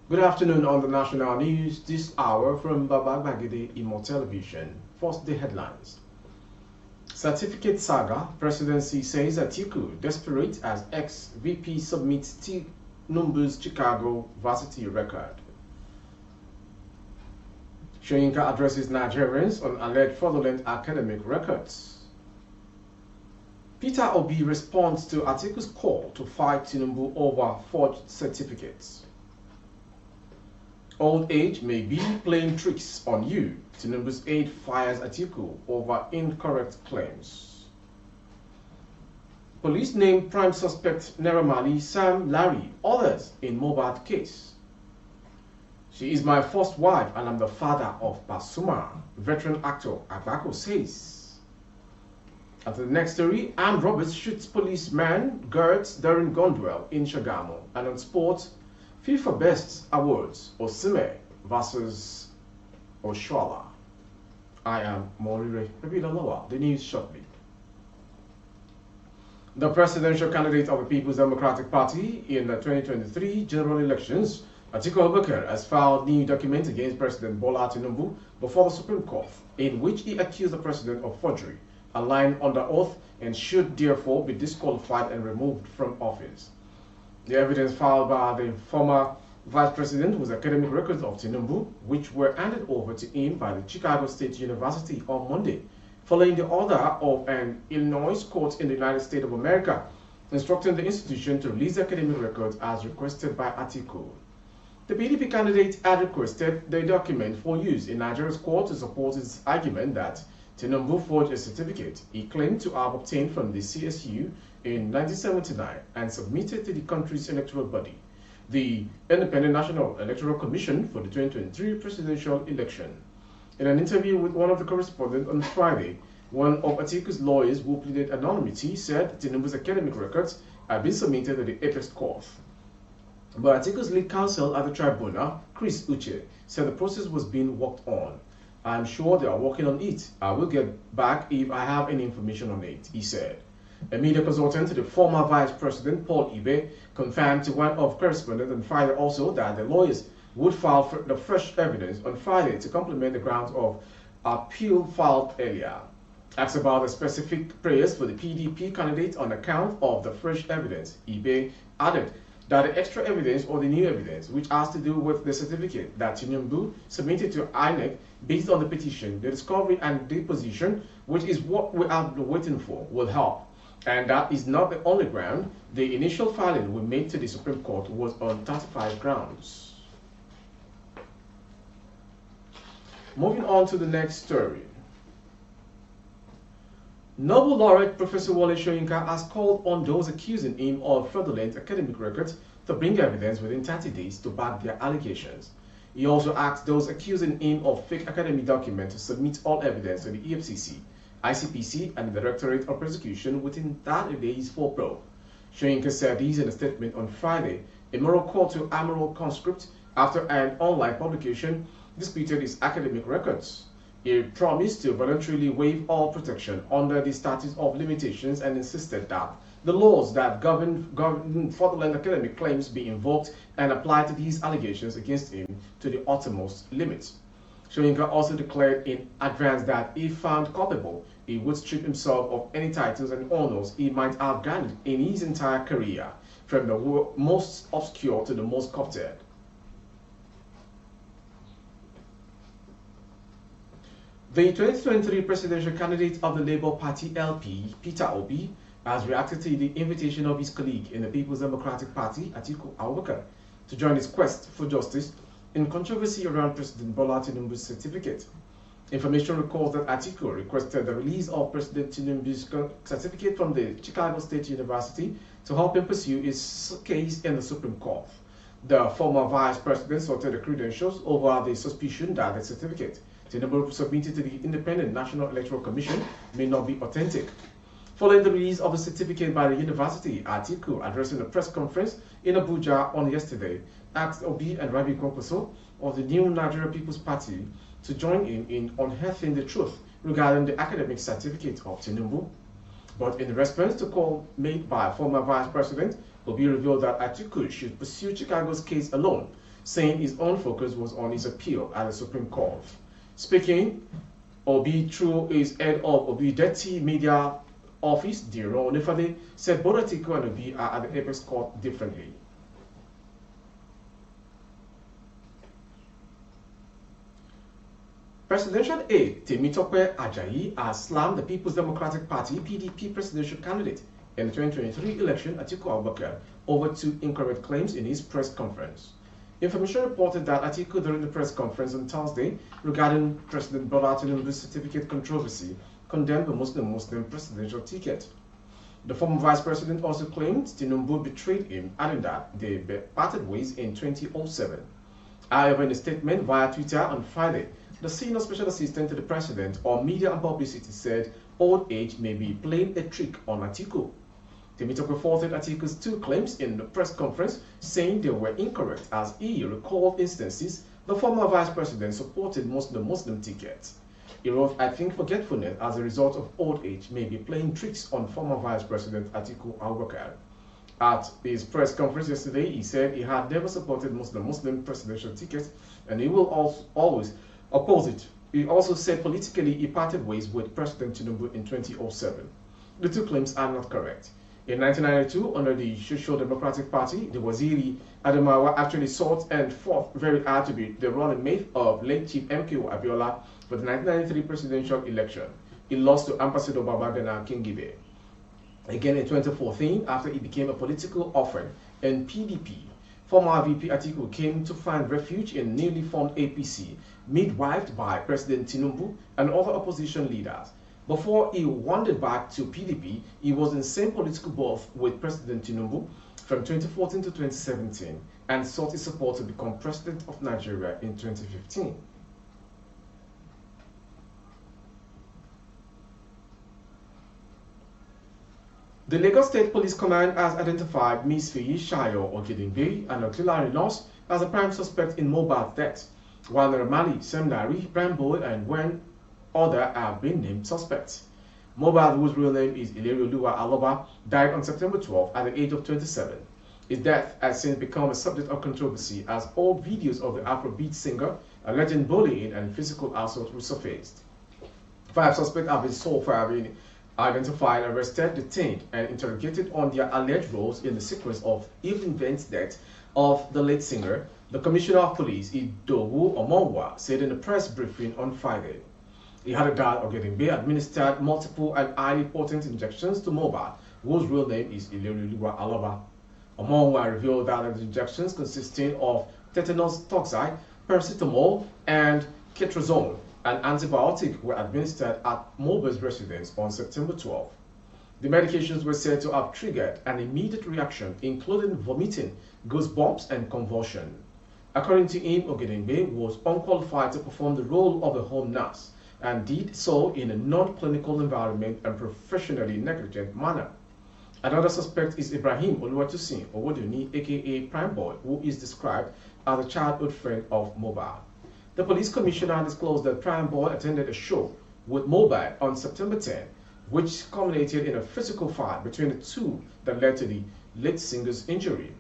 Good afternoon on the national news this hour from Babagagide Imo Television. First, the headlines. Certificate saga. Presidency says Atiku desperate as ex-VP submits Tinubu's Chicago varsity record. Soyinka addresses Nigerians on alleged fraudulent academic records. Peter Obi responds to Atiku's call to fight Tinubu over forged certificates. Old age may be playing tricks on you. Tinubu's aide fires Atiku over incorrect claims. Police name prime suspect Naira Marley, Sam Larry, others in Mohbad case. She is my first wife and I'm the father of Pasuma, veteran actor Agbako says. After the next story, armed robbers shoots policeman guards during gun duel in Shagamu. And on sports, FIFA Best Awards, Osimhen versus Oshoala. I am Morire Pebilalawa. The news shortly. The presidential candidate of the People's Democratic Party in the 2023 general elections, Atiku Abako, has filed new documents against President Bola Tinubu before the Supreme Court, in which he accused the president of forgery, a line under oath, and should therefore be disqualified and removed from office. The evidence filed by the former vice president was academic records of Tinubu, which were handed over to him by the Chicago State University on Monday, following the order of an Illinois court in the United States of America, instructing the institution to release academic records as requested by Atiku. The PDP candidate had requested the document for use in Nigeria's court to support his argument that Tinubu forged a certificate he claimed to have obtained from the CSU in 1979 and submitted to the country's electoral body, the Independent National Electoral Commission, for the 2023 presidential election. In an interview with one of the correspondents on Friday, one of Atiku's lawyers who pleaded anonymity said Tinubu's academic records had been submitted to the Apex Court. But Atiku's lead counsel at the tribunal, Chris Uche, said the process was being worked on. I'm sure they are working on it. I will get back if I have any information on it, he said. A media consultant to the former vice president, Paul Ibe, confirmed to one of correspondents on Friday also that the lawyers would file for the fresh evidence on Friday to complement the grounds of appeal filed earlier. Asked about the specific prayers for the PDP candidate on account of the fresh evidence, Ibe added that the extra evidence or the new evidence, which has to do with the certificate that Tinubu submitted to INEC based on the petition, the discovery and deposition, which is what we have been waiting for, will help. And that is not the only ground. The initial filing we made to the Supreme Court was on 35 grounds. Moving on to the next story. Nobel laureate Professor Wole Soyinka has called on those accusing him of fraudulent academic records to bring evidence within 30 days to back their allegations. He also asked those accusing him of fake academic documents to submit all evidence to the EFCC, ICPC, and the Directorate of Prosecution within 30 days for probe. Soyinka said this in a statement on Friday, a moral call to Admiral Conscript after an online publication disputed his academic records. He promised to voluntarily waive all protection under the statute of limitations and insisted that the laws that govern fraudulent academic claims be invoked and applied to these allegations against him to the uttermost limits. Soyinka also declared in advance that if found culpable, he would strip himself of any titles and honors he might have garnered in his entire career, from the most obscure to the most coveted. The 2023 presidential candidate of the Labour Party LP, Peter Obi, has reacted to the invitation of his colleague in the People's Democratic Party, Atiku Abako, to join his quest for justice in controversy around President Bola Tinubu's certificate. Information recalls that Atiku requested the release of President Tinubu's certificate from the Chicago State University to help him pursue his case in the Supreme Court. The former vice president sought the credentials over the suspicion that the certificate Tinubu submitted to the Independent National Electoral Commission may not be authentic. Following the release of the certificate by the university, Atiku, addressing a press conference in Abuja on yesterday, asked Obi and Rebukes of the new Nigeria People's Party to join him in unearthing the truth regarding the academic certificate of Tinubu. But in response to a call made by former Vice President, Obi revealed that Atiku should pursue Chicago's case alone, saying his own focus was on his appeal at the Supreme Court. Speaking, Obi, through his head of Obi Detty Media Office, Diro Nifade, said both Atiku and Obi are at the apex court differently. Presidential aide Temitope Ajayi has slammed the People's Democratic Party (PDP) presidential candidate in the 2023 election, Atiku Abako, over two incorrect claims in his press conference. Information reported that Atiku, during the press conference on Thursday regarding President Bola Tinubu's certificate controversy, condemned the Muslim presidential ticket. The former vice president also claimed Tinubu betrayed him, adding that they parted ways in 2007. However, in a statement via Twitter on Friday, the senior special assistant to the president on media and publicity said old age may be playing a trick on Atiku. Temitope reported Atiku's two claims in the press conference, saying they were incorrect as he recalled instances the former vice president supported Muslim tickets. He wrote, "I think forgetfulness as a result of old age may be playing tricks on former vice president Atiku Abako." At his press conference yesterday, he said he had never supported Muslim presidential tickets and he will always oppose it. He also said politically he parted ways with President Tinubu in 2007. The two claims are not correct. In 1992, under the Social Democratic Party, the Waziri Adamawa actually sought and fought very hard to be the running mate of late Chief MKO Abiola for the 1993 presidential election. He lost to Ambassador Babagana Kingibe. Again in 2014, after he became a political orphan in PDP, former VP Atiku came to find refuge in newly formed APC, midwifed by President Tinubu and other opposition leaders. Before he wandered back to PDP, he was in the same political berth with President Tinubu from 2014 to 2017 and sought his support to become President of Nigeria in 2015. The Lagos State Police Command has identified Ms. Feyi Shayo Ogedengbe, an auxiliary nurse, as a prime suspect in Mohbad's death, while Ramali, Seminary, Bramboy, and one other have been named suspects. Mohbad, whose real name is Ilerioluwa Aloba, died on September 12 at the age of 27. His death has since become a subject of controversy as old videos of the Afrobeat singer alleging bullying and physical assault resurfaced. 5 suspects have been so far been identified, arrested, detained, and interrogated on their alleged roles in the sequence of event death of the late singer. The Commissioner of Police, Idowu Omonwa, said in a press briefing on Friday. He had a guard Ogedengbe administered multiple and highly potent injections to Mohbad, whose real name is Ilerioluwa Aloba. Omonwa revealed that the injections consisting of tetanus toxoid, paracetamol, and ketrozone, an antibiotic, were administered at Mohbad's residence on September 12. The medications were said to have triggered an immediate reaction, including vomiting, goosebumps, and convulsion. According to him, Ogedengbe was unqualified to perform the role of a home nurse and did so in a non-clinical environment and professionally negligent manner. Another suspect is Ibrahim Oluwatosin Owoduni, aka Prime Boy, who is described as a childhood friend of Mohbad. The police commissioner disclosed that Prime Boy attended a show with Mohbad on September 10, which culminated in a physical fight between the two that led to the late singer's injury.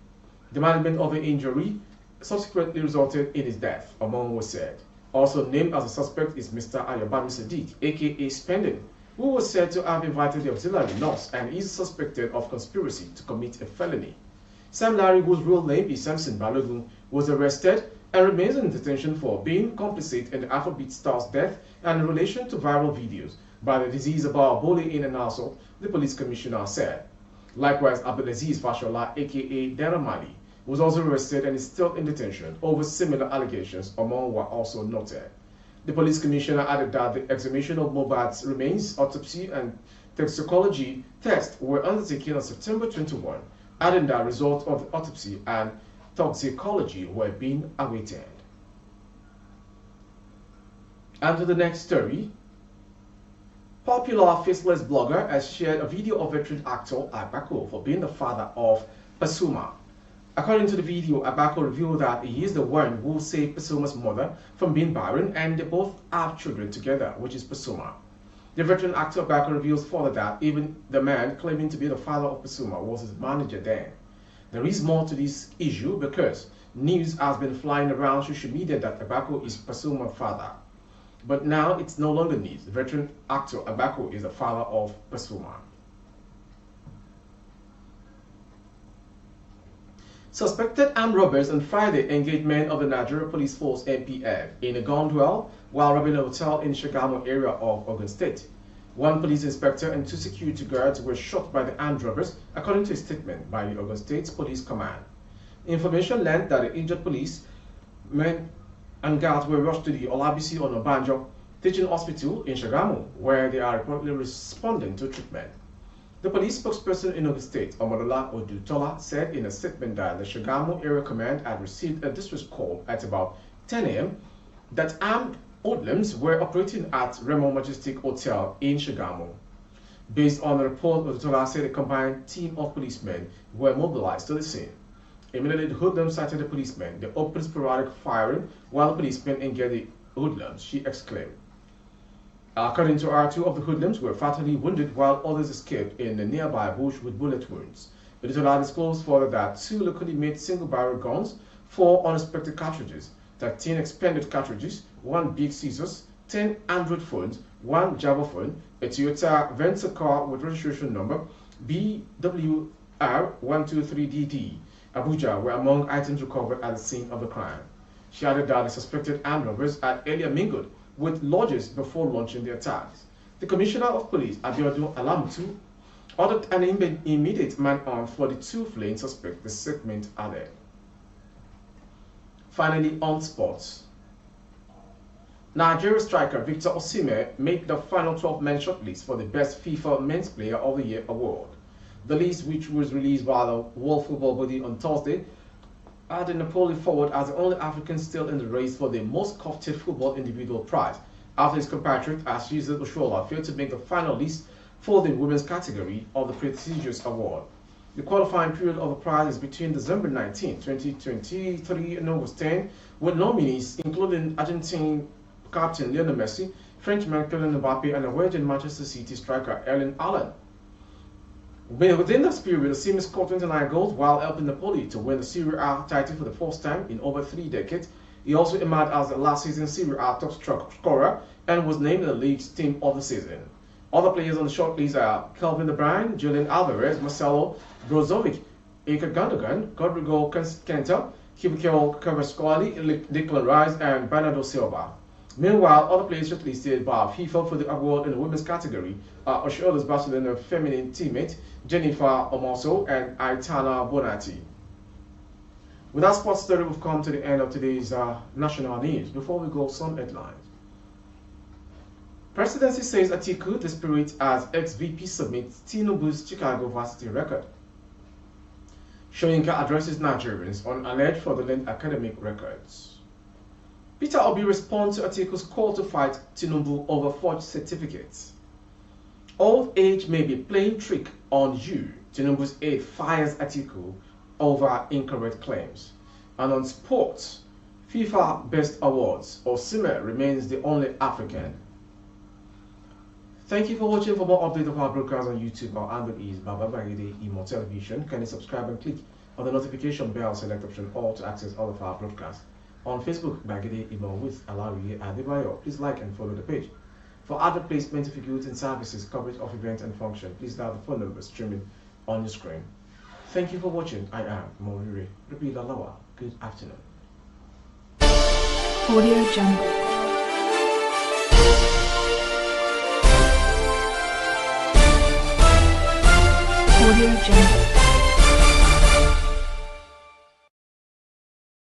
The management of the injury subsequently resulted in his death, among was said. Also named as a suspect is Mr. Ayobami Sadiq, aka Spending, who was said to have invited the auxiliary nurse and is suspected of conspiracy to commit a felony. Sam Larry, whose real name is Samson Balogun, was arrested and remains in detention for being complicit in the Afrobeat star's death and in relation to viral videos by the disease about bullying and assault, the police commissioner said. Likewise, Abdulaziz Fashola, aka Deramali, was also arrested and is still in detention over similar allegations, among were also noted. The police commissioner added that the exhumation of Mohbad's remains, autopsy, and toxicology tests were undertaken on September 21, adding that results of the autopsy and toxicology were being awaited. And to the next story. Popular faceless blogger has shared a video of veteran actor Agbako for being the father of Pasuma. According to the video, Abako revealed that he is the one who saved Pasuma's mother from being barren and they both have children together, which is Pasuma. The veteran actor Abako reveals further that even the man claiming to be the father of Pasuma was his manager then. There is more to this issue because news has been flying around social media that Abako is Pasuma's father. But now it's no longer news. The veteran actor Abako is the father of Pasuma. Suspected armed robbers on Friday engaged men of the Nigeria Police Force (NPF) in a gun duel while robbing a hotel in Shagamu area of Ogun State. One police inspector and two security guards were shot by the armed robbers, according to a statement by the Ogun State Police Command. Information learned that the injured police men and guards were rushed to the Olabisi Onabanjo Teaching Hospital in Shagamu, where they are reportedly responding to treatment. The police spokesperson in Ogun State, Omodola Odutola, said in a statement that the Shagamu Area Command had received a distress call at about 10 a.m. that armed hoodlums were operating at Remo Majestic Hotel in Shagamu. Based on the report, Odutola said a combined team of policemen were mobilized to the scene. Immediately, the hoodlums sighted the policemen. They opened sporadic firing while the policemen engaged the hoodlums, she exclaimed. According to her, two of the hoodlums were fatally wounded while others escaped in a nearby bush with bullet wounds. Odutola disclosed further that 2 locally made single-barrel guns, 4 unexpected cartridges, 13 expended cartridges, 1 big scissors, 10 Android phones, 1 Java phone, a Toyota Venza car with registration number BWR123DD, Abuja were among items recovered at the scene of the crime. She added that the suspected armed robbers had earlier mingled with lodges before launching the attacks. The Commissioner of Police, Abiodun Alamutu, ordered an immediate manhunt for the 2 fleeing suspects, the statement added. Finally, on sports. Nigeria striker Victor Osimhen made the final 12-man shortlist for the Best FIFA Men's Player of the Year award. The list, which was released by the World Football Body on Thursday, added Napoli forward as the only African still in the race for the most coveted football individual prize, after his compatriot Ashiza Oshola failed to make the final list for the women's category of the prestigious award. The qualifying period of the prize is between December 19, 2023 and August 10, with nominees including Argentine captain Lionel Messi, Frenchman Kylian Mbappe, and Norwegian Manchester City striker Erling Haaland. Within this period, Osimhen scored 29 goals while helping Napoli to win the Serie A title for the first time in over 3 decades. He also emerged as the last season's Serie A top scorer and was named the league's team of the season. Other players on the shortlist are Kelvin De Bruyne, Julian Alvarez, Marcelo Brozovic, Ilkay Gundogan, Rodrigo Kenta, Kibiko Kvaratskhelia, Declan Rice, and Bernardo Silva. Meanwhile, other players shortlisted by FIFA for the award in the women's category are Oshoala's Barcelona feminine teammate Jennifer Omoso and Aitana Bonatti. With that sports story, we've come to the end of today's national news. Before we go, some headlines. Presidency says Atiku desperate as ex-VP submits Tinubu's Chicago varsity record. Soyinka addresses Nigerians on alleged fraudulent academic records. Peter Obi responds to Atiku's call to fight Tinubu over forged certificates. Old age may be playing trick on you. Tinubu's aide fires Atiku over incorrect claims. And on sports, FIFA Best Awards, Osimhen remains the only African. Thank you for watching. For more updates of our broadcast on YouTube, our handle is Baba Bagide Imo Television. Kindly subscribe and click on the notification bell, select option all to access all of our broadcasts. On Facebook, Bagide Imo with Alawi Adebayo. Please like and follow the page. For advert placement of goods and services, coverage of events and function, please dial the phone number streaming on your screen. Thank you for watching. I am Morire Rabila Lawa. Good afternoon. Audio Jungle. Audio Jungle.